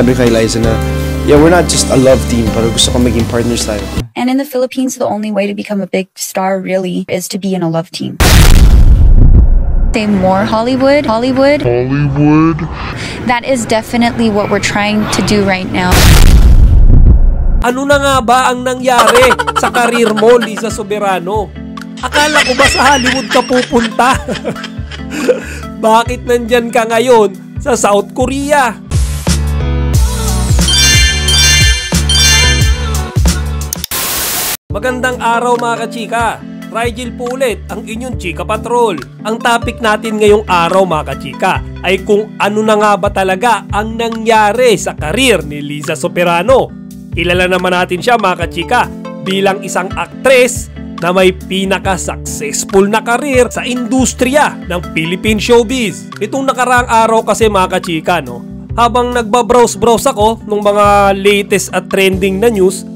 sabi kay Liza na, yeah, we're not just a love team, pero gusto ko maging partners tayo. And in the Philippines, the only way to become a big star really is to be in a love team. Say more Hollywood. That is definitely what we're trying to do right now. Ano na nga ba ang nangyari sa karir mo, Liza Soberano? Akala ko ba sa Hollywood ka pupunta? Bakit nandyan ka ngayon sa South Korea? Magandang araw mga kachika. Rigel po ulit ang inyong Chika Patrol. Ang topic natin ngayong araw mga kachika ay kung ano na nga ba talaga ang nangyari sa karir ni Liza Soberano. Kilala naman natin siya mga kachika bilang isang aktres na may pinaka-successful na karir sa industriya ng Philippine showbiz. Itong nakaraang araw kasi mga kachika, no, habang nagbabrowse-browse ako ng mga latest at trending na news,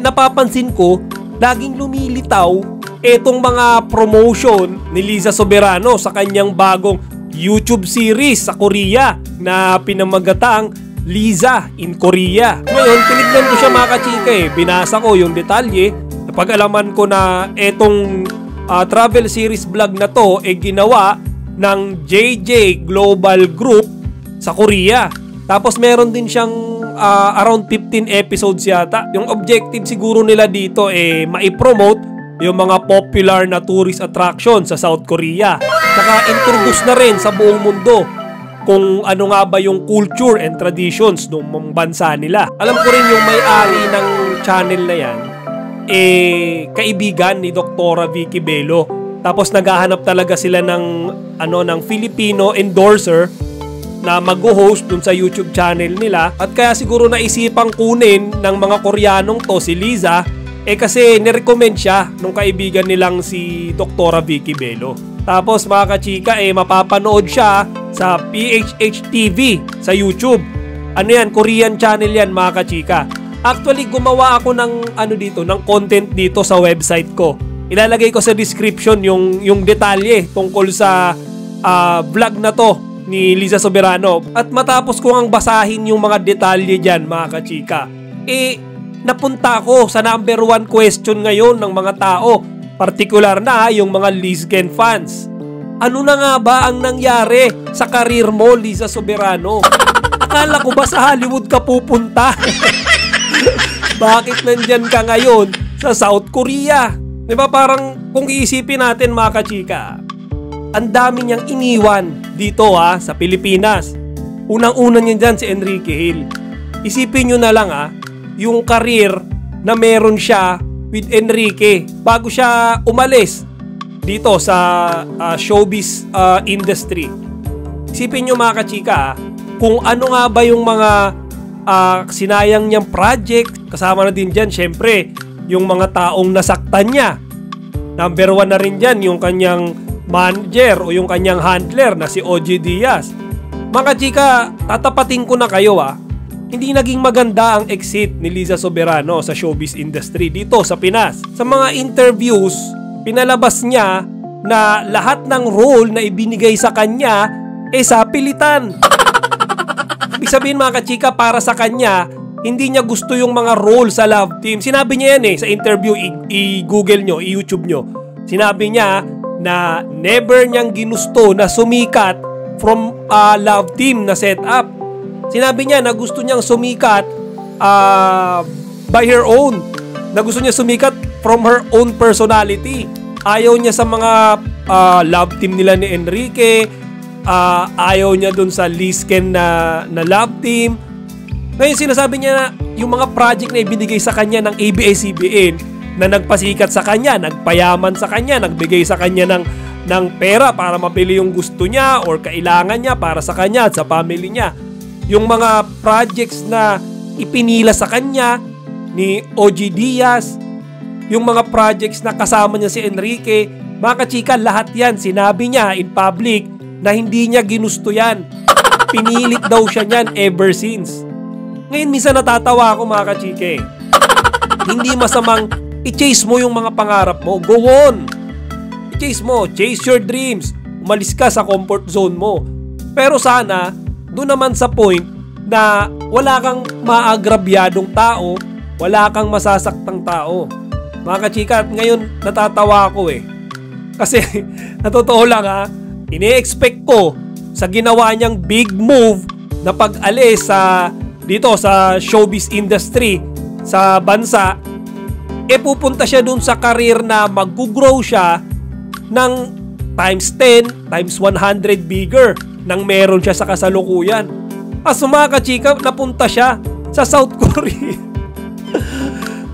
napapansin ko laging lumilitaw etong mga promotion ni Liza Soberano sa kanyang bagong YouTube series sa Korea na pinamagatang Liza in Korea. Ngayon, tinignan ko siya mga kachika binasa ko yung detalye. Napag-alaman ko na etong travel series vlog na to ginawa ng JJ Global Group sa Korea. Tapos meron din siyang around 15 episodes yata. Yung objective siguro nila dito maipromote yung mga popular na tourist attraction sa South Korea. Saka introduce na rin sa buong mundo kung ano nga ba yung culture and traditions ng bansa nila. Alam ko rin yung may-ari ng channel na yan kaibigan ni Dr. Vicky Bello. Tapos naghahanap talaga sila ng Filipino endorser na mag-host dun sa YouTube channel nila. At kaya siguro naisipang kunin ng mga Koreanong to si Liza kasi nirecommend siya nung kaibigan nilang si Dr. Vicky Bello. Tapos mga kachika mapapanood siya sa PHH TV sa YouTube. Ano yan? Korean channel yan mga kachika. Actually gumawa ako ng ng content dito sa website ko. Ilalagay ko sa description yung detalye tungkol sa vlog na to ni Liza Soberano. At matapos ko ang basahin yung mga detalye dyan mga kachika, napunta ako sa number 1 question ngayon ng mga tao, partikular na yung mga Lizken fans. Ano na nga ba ang nangyari sa karir mo, Liza Soberano? Akala ko ba sa Hollywood ka pupunta? Bakit nandyan ka ngayon sa South Korea? Diba parang kung iisipin natin mga kachika, ang dami niyang iniwan dito sa Pilipinas. Unang-una niyan dyan si Enrique Hill. Isipin nyo na lang yung karir na meron siya with Enrique bago siya umalis dito sa showbiz industry. Isipin nyo mga kachika kung ano nga ba yung mga sinayang niyang project. Kasama na din dyan syempre yung mga taong nasaktan niya. Number 1 na rin dyan yung kanyang manager o yung kanyang handler na si OG Diaz. Mga kachika, tatapatin ko na kayo hindi naging maganda ang exit ni Liza Soberano sa showbiz industry dito sa Pinas. Sa mga interviews, pinalabas niya na lahat ng role na ibinigay sa kanya sa pilitan. Ibig sabihin mga kachika, para sa kanya, hindi niya gusto yung mga role sa love team. Sinabi niya yan sa interview, i-google nyo, i-YouTube nyo. Sinabi niya na never niyang ginusto na sumikat from love team na setup. Sinabi niya na gusto niyang sumikat by her own. Na gusto niya sumikat from her own personality. Ayaw niya sa mga love team nila ni Enrique. Ayaw niya dun sa Lizken na love team. Ngayon sinasabi niya na yung mga project na ibinigay sa kanya ng ABS-CBN na nagpasikat sa kanya, nagpayaman sa kanya, nagbigay sa kanya ng pera para mapili yung gusto niya or kailangan niya para sa kanya at sa family niya. Yung mga projects na ipinila sa kanya ni OG Diaz, yung mga projects na kasama niya si Enrique, mga kachika, lahat yan sinabi niya in public na hindi niya ginusto yan. Pinilit daw siya niyan ever since. Ngayon minsan natatawa ako mga kachika Hindi masamang i-chase mo yung mga pangarap mo. Go on! I-chase mo. Chase your dreams. Umalis ka sa comfort zone mo. Pero sana doon naman sa point na wala kang maagrabyadong tao, wala kang masasaktang tao. Mga kachika, at ngayon natatawa ako eh. Kasi, natotoo lang ha, ini-expect ko sa ginawa niyang big move na pag-alis dito sa showbiz industry sa bansa, pupunta siya dun sa career na mag-grow siya ng times 10, times 100 bigger nang meron siya sa kasalukuyan. As mga kachika, napunta siya sa South Korea.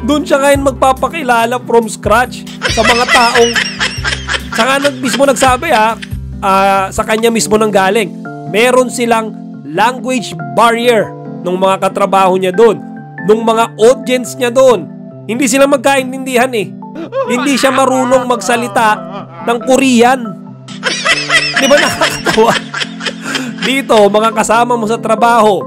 Doon siya ngayon magpapakilala from scratch sa mga taong saka mismo nagsabi sa kanya mismo nang galing. Meron silang language barrier nung mga katrabaho niya doon, nung mga audience niya doon. Hindi sila magkaintindihan eh. Hindi siya marunong magsalita ng Korean. Di ba nakakatawa? Dito, mga kasama mo sa trabaho,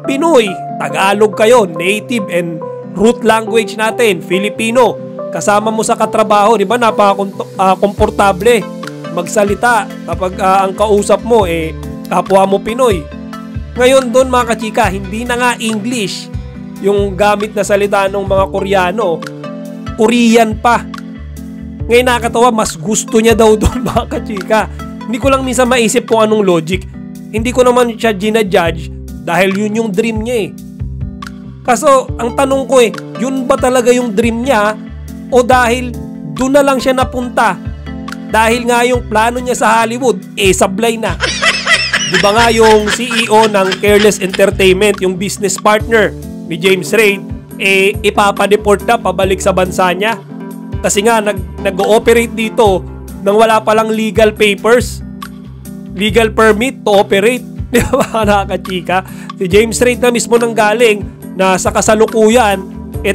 Pinoy, Tagalog kayo, native and root language natin, Filipino. Kasama mo sa katrabaho, di ba napaka-komportable magsalita kapag ang kausap mo kapwa mo Pinoy. Ngayon doon mga kachika, hindi na nga English yung gamit na salita ng mga Koreano, Korean pa. Ngayon nakakatawa, mas gusto niya daw doon mga kachika. Hindi ko lang minsan maisip kung anong logic. Hindi ko naman siya ginajudge dahil yun yung dream niya eh. Kaso ang tanong ko yun ba talaga yung dream niya o dahil doon na lang siya napunta? Dahil nga yung plano niya sa Hollywood, sablay na. Di ba nga yung CEO ng Careless Entertainment, yung business partner ni James Reid, ipapadeport na pabalik sa bansa niya. Kasi nga nag-ooperate dito nang wala palang legal papers, legal permit to operate. Di ba nakakachika? Si James Reid na mismo nang galing na sa kasalukuyan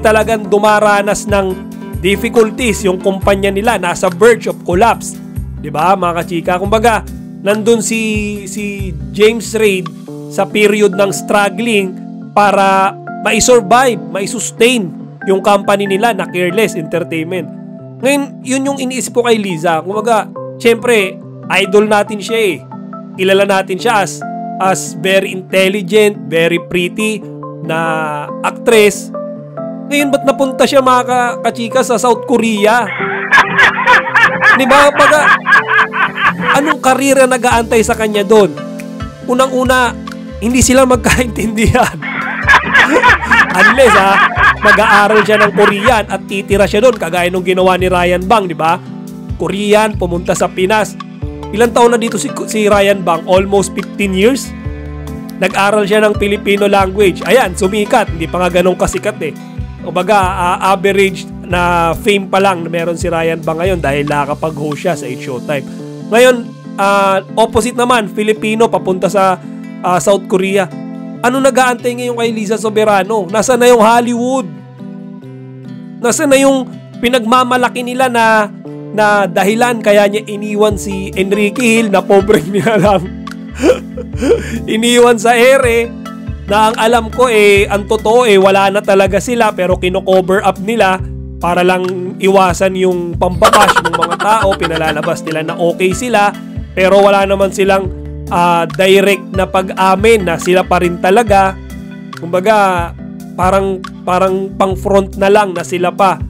talagang dumaranas ng difficulties yung kumpanya nila, nasa verge of collapse. Di ba mga kachika? Kumbaga, nandun si James Reid sa period ng struggling para mai-survive, mai-sustain yung company nila na Careless Entertainment. Ngayon, yun yung iniisip ko kay Liza. Kumbaga, syempre, idol natin siya eh. Kilala natin siya as very intelligent, very pretty na actress. Ngayon, ba't napunta siya mga kachika sa South Korea? Di ba? Anong karera nag-aantay sa kanya doon? Unang-una, hindi sila magkaintindihan. Unless mag-aaral siya ng Korean at titira siya doon kagaya nung ginawa ni Ryan Bang, di ba? Korean, pumunta sa Pinas. Ilang taon na dito si Ryan Bang? Almost 15 years. Nag-aral siya ng Filipino language. Ayan, sumikat. Hindi pa nga ganun kasikat eh. Kumbaga, average na fame pa lang na meron si Ryan Bang ngayon dahil nakakapag-host siya sa Showtime. Ngayon, opposite naman, Filipino papunta sa South Korea. Ano nag-aantay ngayon kay Liza Soberano? Nasaan na yung Hollywood? Nasaan na yung pinagmamalaki nila na dahilan kaya niya iniwan si Enrique Hill na pobreng niya lang. Iniwan sa ere na ang alam ko ang totoo wala na talaga sila pero kino-cover up nila para lang iwasan yung pambabash ng mga tao. Pinalalabas nila na okay sila pero wala naman silang direct na pag-amin na sila pa rin talaga. Kumbaga parang pang front na lang na sila pa.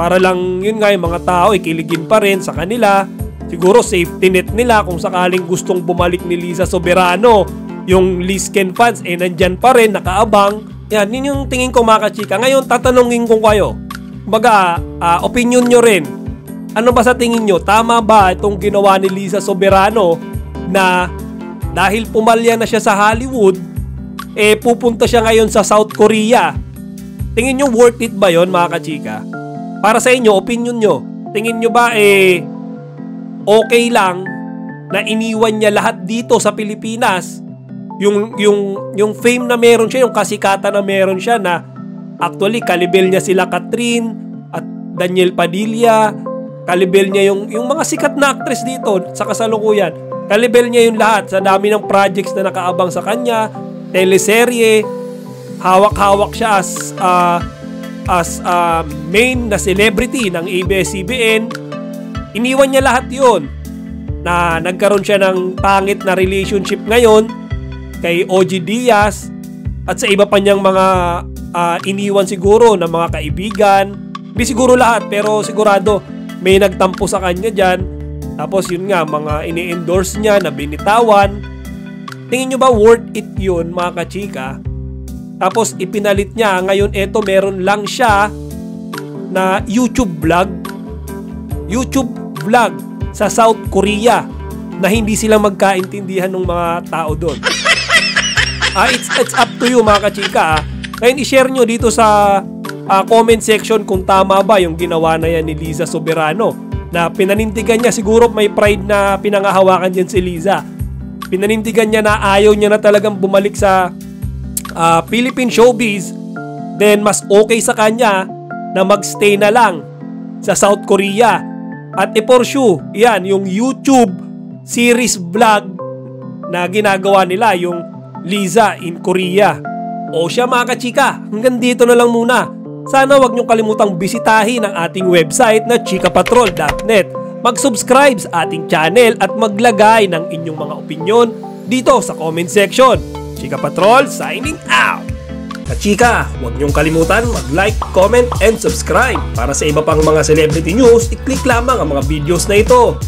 Para lang yun nga yung mga tao ikiligin pa rin sa kanila. Siguro safety net nila kung sakaling gustong bumalik ni Liza Soberano. Yung Lisken fans nandyan pa rin, nakaabang. Yan, yun yung tingin ko mga kachika. Ngayon tatanungin ko kayo. Kumbaga, opinion nyo rin. Ano ba sa tingin nyo? Tama ba itong ginawa ni Liza Soberano na dahil pumalya na siya sa Hollywood, pupunta siya ngayon sa South Korea? Tingin nyo worth it ba yon mga kachika? Para sa inyo, opinion nyo. Tingin nyo ba okay lang na iniwan niya lahat dito sa Pilipinas? Yung fame na meron siya, yung kasikatan na meron siya na actually kalibel niya sila Catherine at Daniel Padilla, kalibel niya yung mga sikat na actress dito sa kasalukuyan. Kalibel niya yung lahat sa dami ng projects na nakaabang sa kanya, teleserye, hawak-hawak siya as main na celebrity ng ABS-CBN. Iniwan niya lahat yun na nagkaroon siya ng pangit na relationship ngayon kay OG Diaz at sa iba pa niyang mga iniwan siguro ng mga kaibigan. Hindi siguro lahat, pero sigurado may nagtampo sa kanya dyan. Tapos yun nga, mga ini-endorse niya na binitawan. Tingin nyo ba worth it yun, mga kachika? Tapos ipinalit niya, ngayon eto meron lang siya na YouTube vlog sa South Korea na hindi sila magkaintindihan ng mga tao doon. It's up to you, mga kachika. Ngayon i-share nyo dito sa comment section kung tama ba yung ginawa na yan ni Liza Soberano, na pinanindigan niya, siguro may pride na pinangahawakan dyan si Liza. Pinanindigan niya na ayaw niya na talagang bumalik sa Philippine showbiz, then mas okay sa kanya na magstay na lang sa South Korea at i-pursue yan yung YouTube series vlog na ginagawa nila, yung Liza in Korea. O siya, mga kachika, hanggang dito na lang muna. Sana wag niyong kalimutang bisitahin ang ating website na chikapatrol.net. Mag-subscribe sa ating channel at maglagay ng inyong mga opinyon dito sa comment section. Chika Patrol signing out! Kachika, huwag niyong kalimutan mag-like, comment, and subscribe. Para sa iba pang mga celebrity news, i-click lamang ang mga videos na ito.